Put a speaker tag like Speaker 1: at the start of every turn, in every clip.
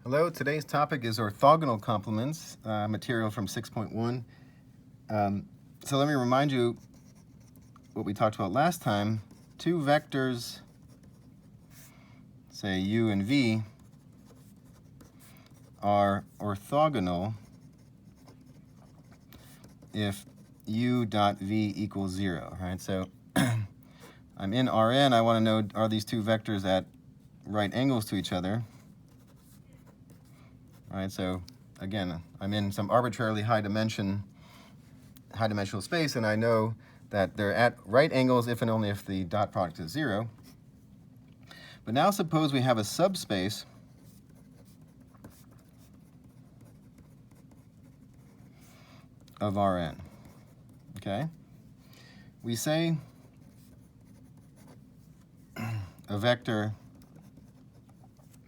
Speaker 1: Hello, today's topic is orthogonal complements, material from 6.1. So let me remind you what we talked about last time. Two vectors, say u and v, are orthogonal if u dot v equals 0, right? So I'm in Rn, I want to know, are these two vectors at right angles to each other? All right, so again, I'm in some arbitrarily high dimensional space, and I know that they're at right angles if and only if the dot product is 0. But now suppose we have a subspace of Rn, okay? We say a vector,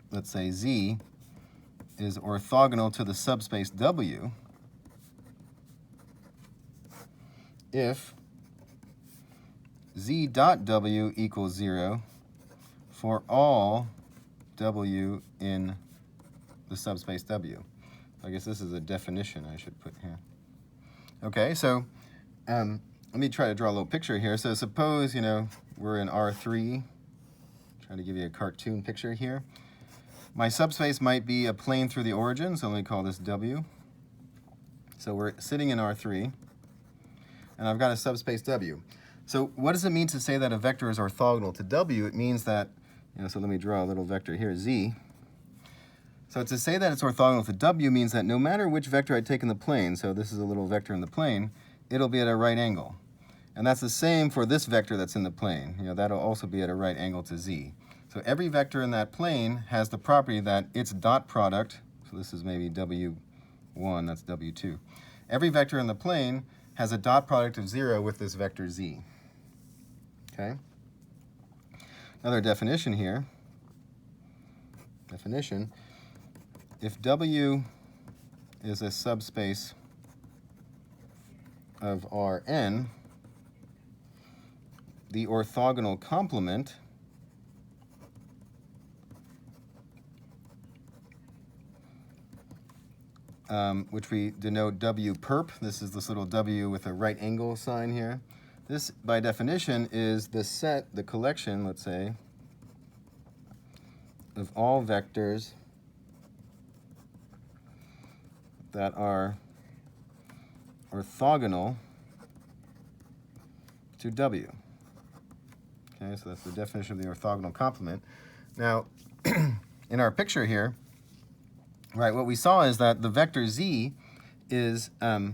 Speaker 1: let's say z, is orthogonal to the subspace W if z dot W equals 0 for all W in the subspace W. I guess this is a definition I should put here. Okay, so let me try to draw a little picture here. So suppose, we're in R3. Try to give you a cartoon picture here. My subspace might be a plane through the origin, so let me call this W. So we're sitting in R3, and I've got a subspace W. So what does it mean to say that a vector is orthogonal to W? It means that, so let me draw a little vector here, Z. So to say that it's orthogonal to W means that no matter which vector I take in the plane, so this is a little vector in the plane, it'll be at a right angle. And that's the same for this vector that's in the plane. That'll also be at a right angle to Z. So every vector in that plane has the property that its dot product, so this is maybe W1, that's W2. Every vector in the plane has a dot product of 0 with this vector Z. Okay? Another definition here. Definition. If W is a subspace of Rn, the orthogonal complement which we denote W perp. This is this little W with a right angle sign here. This, by definition, is the set, the collection, let's say, of all vectors that are orthogonal to W. Okay, so that's the definition of the orthogonal complement. Now, in our picture here, right, what we saw is that the vector z is, I'll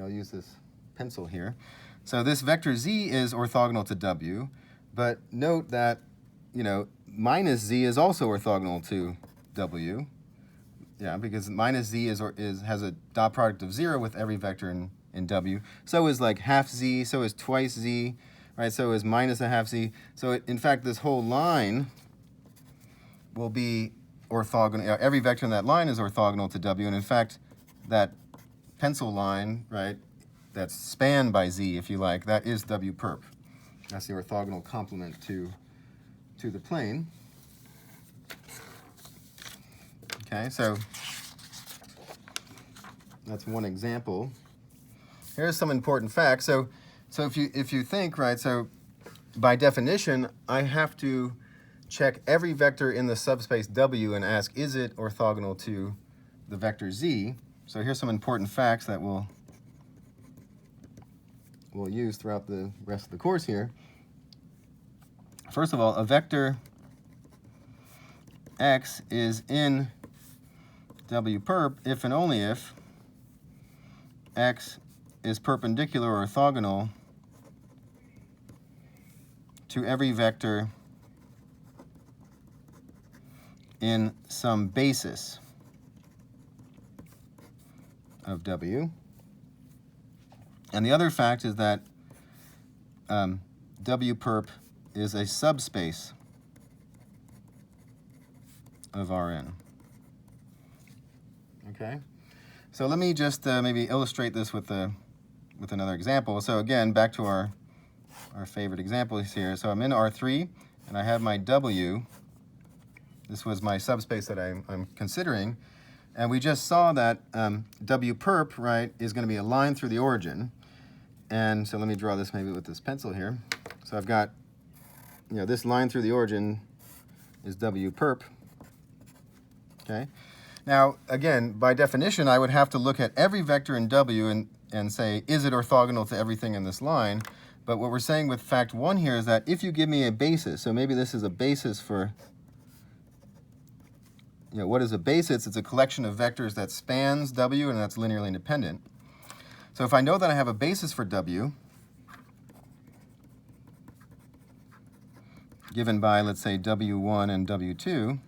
Speaker 1: use this pencil here. So this vector z is orthogonal to W, but note that, minus z is also orthogonal to W. Yeah, because minus z has a dot product of 0 with every vector in W. So is like half z, so is twice z, right? So is minus a half z. So in fact, this whole line will be orthogonal. Every vector in that line is orthogonal to W, and in fact, that pencil line, right, that's spanned by Z, if you like, that is W perp. That's the orthogonal complement to the plane. Okay, so that's one example. Here's some important facts. So if you think, right, so by definition, I have to check every vector in the subspace W and ask, is it orthogonal to the vector Z? So here's some important facts that we'll use throughout the rest of the course here. First of all, a vector X is in W perp if and only if X is perpendicular or orthogonal to every vector in some basis of W. And the other fact is that W perp is a subspace of Rn. Okay? So let me just maybe illustrate this with another example. So again, back to our favorite examples here. So I'm in R3, and I have my W This was my subspace that I'm considering. And we just saw that W perp, right, is going to be a line through the origin. And so let me draw this maybe with this pencil here. So I've got, this line through the origin is W perp. Okay. Now, again, by definition, I would have to look at every vector in W and say, is it orthogonal to everything in this line? But what we're saying with fact 1 here is that if you give me a basis, so maybe this is a basis for, what is a basis? It's a collection of vectors that spans W and that's linearly independent. So if I know that I have a basis for W, given by, let's say, W1 and W2,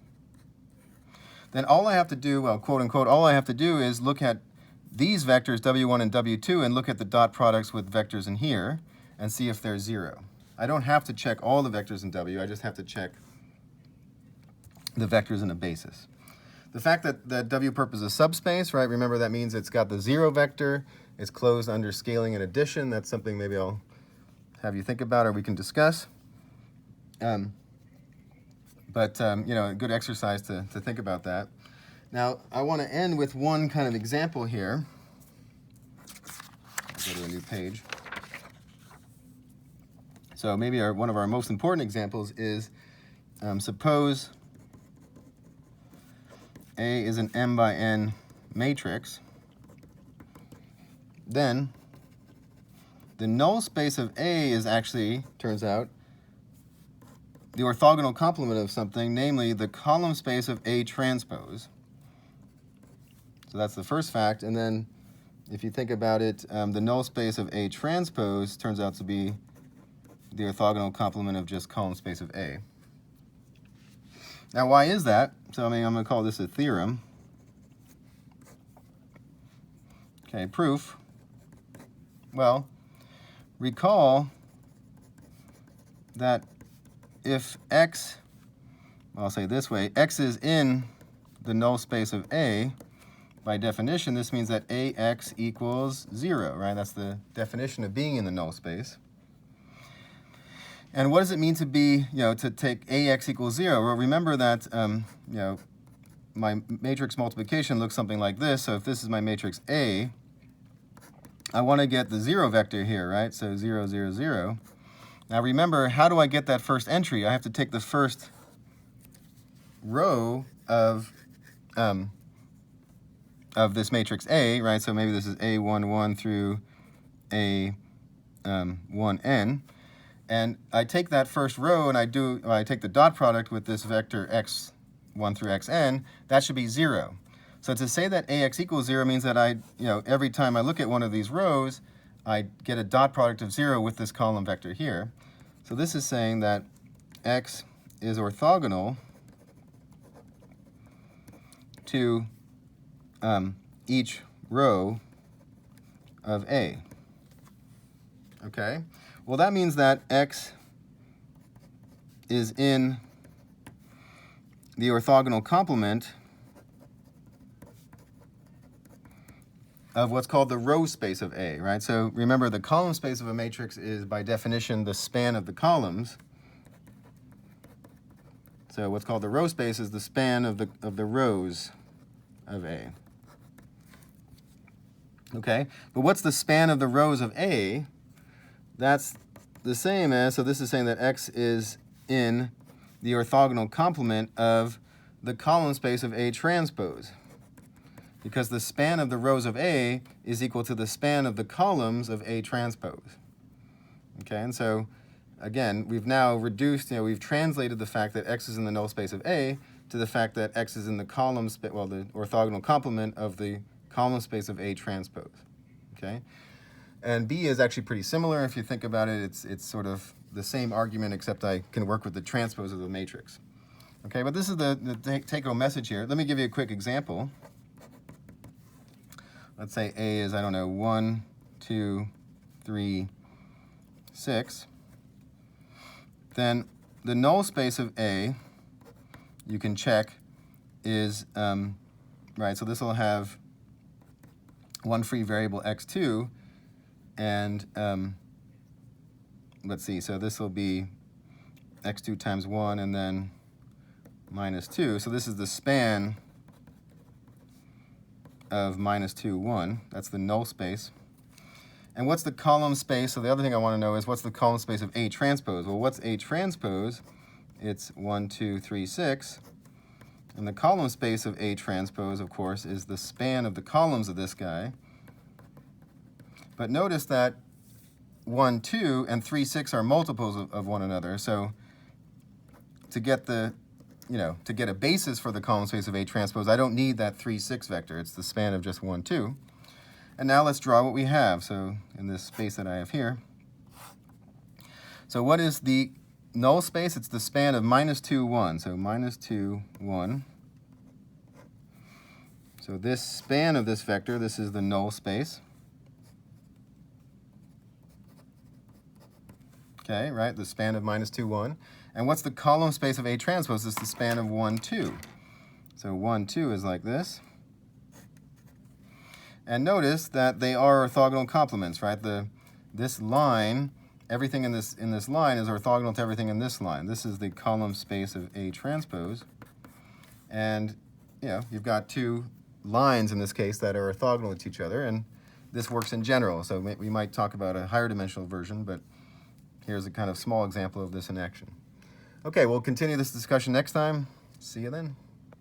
Speaker 1: then all I have to do, well, quote unquote, all I have to do is look at these vectors, W1 and W2, and look at the dot products with vectors in here and see if they're 0. I don't have to check all the vectors in W, I just have to check the vectors in a basis. The fact that W perp is a subspace, right, remember that means it's got the 0 vector, it's closed under scaling and addition. That's something maybe I'll have you think about or we can discuss. A good exercise to think about that. Now, I want to end with one kind of example here. I'll go to a new page. So maybe one of our most important examples is suppose A is an m by n matrix. Then the null space of A is actually, turns out, the orthogonal complement of something, namely the column space of A transpose. So that's the first fact. And then if you think about it, the null space of A transpose turns out to be the orthogonal complement of just column space of A. Now, why is that? So I'm going to call this a theorem. Okay, proof. Well, recall that if X, I'll say this way, X is in the null space of A, by definition, this means that AX equals 0, right? That's the definition of being in the null space. And what does it mean to be, to take AX equals 0? Well, remember that, my matrix multiplication looks something like this. So if this is my matrix A, I want to get the 0 vector here, right? So 0, 0, 0. Now remember, how do I get that first entry? I have to take the first row of this matrix A, right? So maybe this is A11 through A1n. And I take that first row and I take the dot product with this vector x1 through xn. That should be 0. So to say that AX equals 0 means that every time I look at one of these rows, I get a dot product of 0 with this column vector here. So this is saying that X is orthogonal to each row of A. Okay? Well, that means that X is in the orthogonal complement of what's called the row space of A, right? So remember, the column space of a matrix is, by definition, the span of the columns. So what's called the row space is the span of the rows of A. Okay? But what's the span of the rows of A? That's the same as, so this is saying that X is in the orthogonal complement of the column space of A transpose, because the span of the rows of A is equal to the span of the columns of A transpose. Okay, and so again, we've now reduced, we've translated the fact that X is in the null space of A to the fact that X is in the column space, well, the orthogonal complement of the column space of A transpose. Okay, and B is actually pretty similar. If you think about it, it's sort of the same argument, except I can work with the transpose of the matrix. Okay, but this is the take-home message here. Let me give you a quick example. Let's say A is, 1, 2, 3, 6. Then the null space of A, you can check, is, right, so this will have one free variable x2, and let's see, so this will be x2 times 1, and then minus 2. So this is the span of minus 2, 1. That's the null space. And what's the column space? So the other thing I want to know is what's the column space of A transpose? Well, what's A transpose? It's 1, 2, 3, 6. And the column space of A transpose, of course, is the span of the columns of this guy. But notice that 1, 2, and 3, 6 are multiples of one another. So to get the, to get a basis for the column space of A transpose, I don't need that 3, 6 vector. It's the span of just 1, 2. And now let's draw what we have. So in this space that I have here. So what is the null space? It's the span of minus 2, 1. So minus 2, 1. So this span of this vector, this is the null space. Okay, right? The span of minus 2, 1. And what's the column space of A transpose? It's the span of 1, 2. So 1, 2 is like this. And notice that they are orthogonal complements, right? This line, everything in this line is orthogonal to everything in this line. This is the column space of A transpose. And you've got two lines in this case that are orthogonal to each other, and this works in general. So we might talk about a higher dimensional version, but here's a kind of small example of this in action. Okay, we'll continue this discussion next time. See you then.